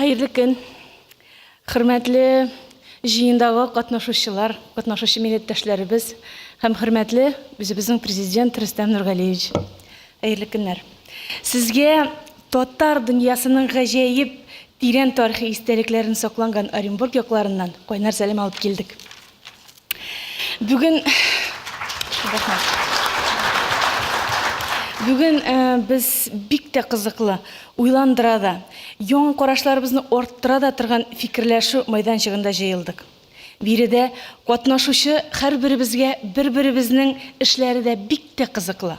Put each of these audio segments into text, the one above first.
Hayırlı gün, hürmetli жиындағы қатнашушылар, қатнашушы милләттәшләребез һәм хөрмәтле үзебезнең президент Рөстәм Нургалиевич. Хәерле көннәр. Сезгә татар дөньясының гаҗәеп тирән тарихи истәлекләрен сакланган Оренбург якларыннан кайнар сәлам алып килдек. Бүген без бик тә кызыклы, уйландыра да, яңа карашларыбызны арттыра да торган фикерләшү мәйданчыгында җыелдык. Биредә катнашучы һәрберебезгә бер-беребезнең эшләре дә бик тә кызыклы.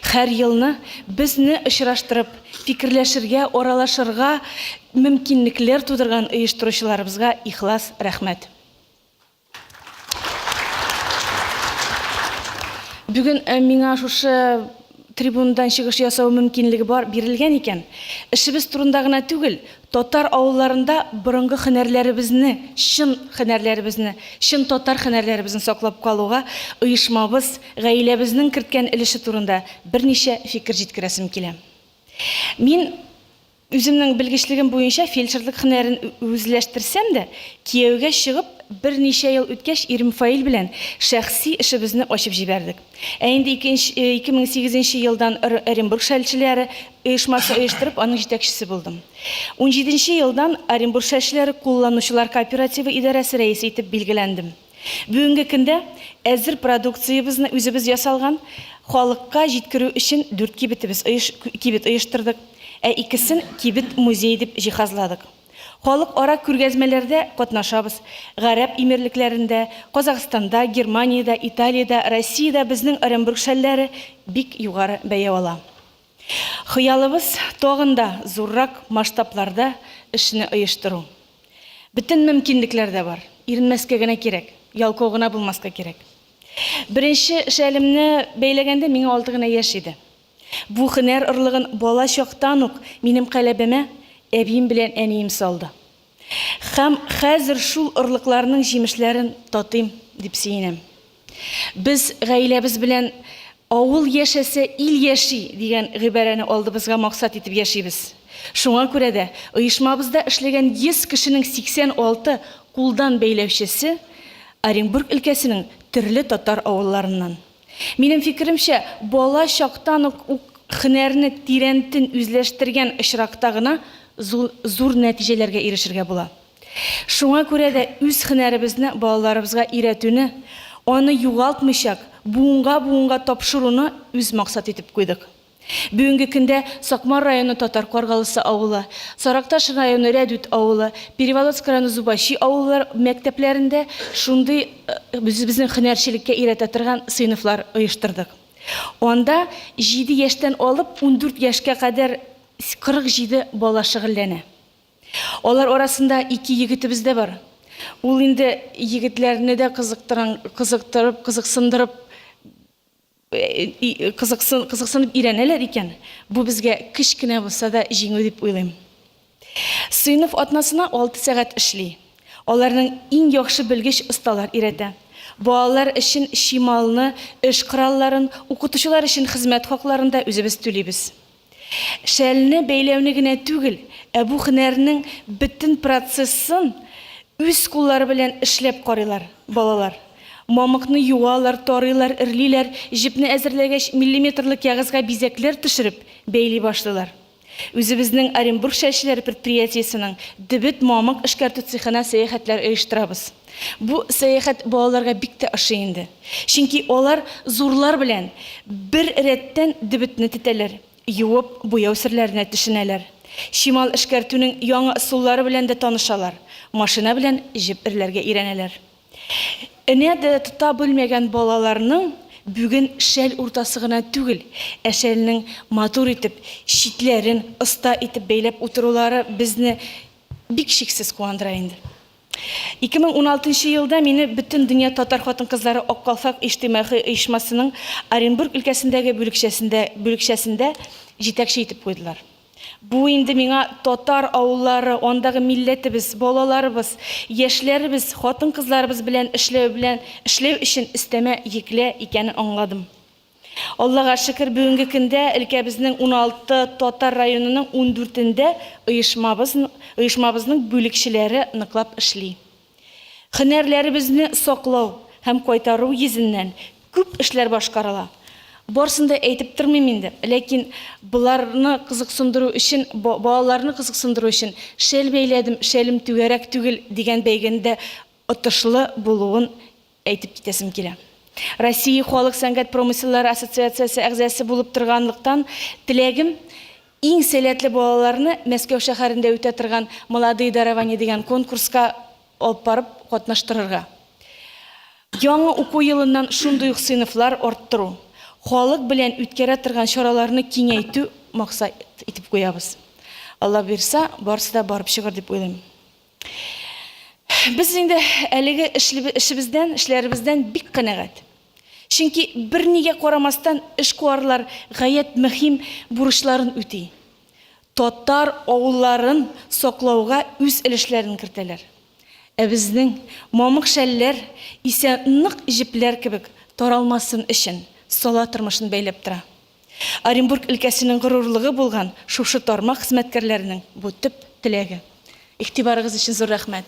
Һәр елны безне очраштырып, фикерләшергә, аралашырга мөмкинлекләр тудырган оештыручыларыбызга ихлас рәхмәт. Бүген миңа шушы трибундан чыгыш ясау мөмкинлеге бар бирелгән икән. Эшебез турында гына түгел, татар авылларында борынгы һөнәрләребезне, чын татар һөнәрләребезне саклап калуга оешмабыз, гаиләбезнең керткән өлеше турында берничә фикер җиткерәсем килә. Мин үземнең белгечлегем буенча фельдшерлык һөнәрен үзләштерсәм дә, кияүгә чыгып берничә ел үткәч Ирем Фаил белән шәхси эшебезне ачып җибәрдек. Инде 2008 елдан Оренбург шәлчеләре оешмасы оештырып, аның җитәкчесе булдым. 17 елдан Оренбург шәлчеләре кулланучылар кооперативы идарәсе рәисе итеп билгеләндем. Бүгенге көндә әзер продукциябызны үзебез ясалган халыкка җиткерү өчен 4 кибет оештырдык, икесен кибет музей дип җиһазладык. Халык ара күргәзмәләрдә катнашабыз. Гарәп имерлекләрендә, Казакъстанда, Германиядә, Италиядә, Россиядә безнең Оренбург шәлләре бик югары бәя ала. Хыялыбыз тагында зуррак масштабларда эшне оештыру. Бөтен мөмкинлекләр дә бар. Иренмәскә генә кирәк, ялкау гына булмаска кирәк. Беренче шәлемне бәйләгәндә миңа 6 гына яшь иде. Бу һөнәр ырлыгын бала чактан ук минем каләбемә әбием белән әнием салды. Һәм хәзер шул ырлыкларның җимешләрен татыйм дип сөенәм. Без гаиләбез белән авыл яшәсә ил яши дигән гыйбарәне алдыбызга максат итеп яшибез. Шуңа күрә дә оешмабызда эшләгән 100 кешенең 86 кулдан бәйләүчесе Оренбург өлкәсенең төрле татар авылларыннан. Минем фикеремчә, бала чактан ук һөнәрне тирәнтен үзләштергән очракта гына зур нәтиҗәләргә ирешергә була. Шуңа күрә дә үз һөнәребезне балаларыбызга өйрәтүне, аны югалтмыйчак, буынга тапшыруны үз максат итеп куйдык. Бүгенге көндә Сакмар районы Татар Каргалысы авылы, Саракташ районы Рәдүт авылы, Переволодск районы Зубачи авыллар мәктәпләрендә шундый безнең һөнәрчелеккә өйрәтә торган сыйныфлар оештырдык. Анда 7 яшьтән алып 14 яшькә кадәр 47 бала шөгыльләнә. Алар арасында 2 егетебез дә бар. Ул инде егетләрне дә кызыксынып өйрәнәләр икән. Бу безгә кичкенә булса да җиңү дип уйлыйм. Сыйныф атнасына 6 сәгать эшли. Аларның иң яхшы белгеч осталар өйрәтә. Балалар өчен шималны, эш коралларын, укытучылар өчен хезмәт хакларын да үзебез түлибез. Шәлне бәйләүне генә түгел, бу һөнәрнең бөтен процессын үз куллары белән эшләп карыйлар балалар. Мамыкны юалар, тарыйлар, ирлиләр, җипне әзерләгәч миллиметрлык ягызга бизәкләр төшереп бәйли башлыйлар. Үзебезнең Оренбург шәлчеләре предприятиесенең дебет мамык эшкәртү цехына сәяхәтләр оештырабыз. Бу сәяхәт балаларга бик тә ошый инде. Чөнки алар зурлар белән бер рәттән дебетне тетәләр, юып, буяу серләренә төшенәләр. Шимал эшкәртүнең яңа ысуллары белән дә танышалар. Машина белән җеп ирләргә өйрәнәләр. Энә дә тота белмәгән балаларның бүген шәл уртасы гына түгел, шәлнең матур итеп, читләрен оста итеп бәйләп утырулары безне бик шиксез куандыра инде. 2016 елда мине бөтен дөнья татар хатын-кызлары Ак калфак иҗтимагый оешмасының Оренбург өлкәсендәге бүлекчәсендә җитәкче итеп куйдылар. Бу инде миңа татар авыллары, андагы милләтебез, балаларыбыз, яшьләребез, хатын-кызларыбыз белән эшләү өчен истәмә йөкле икәнен аңладым. Аллага шөкер, бүгенге көндә өлкәбезнең 16 Татар районының 14-дә оешмабызның бүлекчеләре ныклап эшли. Һөнәрләребезне саклау һәм кайтару йөзеннән күп эшләр башкарыла. Барсын да әйтеп тормыйм инде, ләкин буларны кызыксындыру өчен, балаларны кызыксындыру өчен шәл бәйләдем, шәлем түгәрәк түгел дигән бәйгендә отышлы булуын әйтеп китәсем килә. Россия халык сәнгать промысллары ассоциациясе әгъзасы булып торганлыктан теләгем иң сәләтле балаларны Мәскәү шәһәрендә үтә торган «Молодые дарования» дигән конкурска алып барып катнаштырырга. Яңа уку елыннан шундый ук сыйныфлар арттыру, халык белән үткәрә торган чараларны киңәйтү максат итеп куябыз. Алла бирсә, барысы да барып чыгыр дип уйлыйм. Без инде әлеге эшләребездән бик канәгать. Чөнки бернигә карамастан эшкуарлар гаять мөһим бурычларын үти. Татар авылларын саклауга үз өлешләрен кертәләр. Безнең мамык шәлләр исә нык җепләр кебек таралмасын өчен сала тормышын бәйләп тора. Оренбург өлкәсенең горурлыгы булган шушы тармак хезмәткәрләренең бу төп теләге. Игътибарыгыз өчен зур рәхмәт.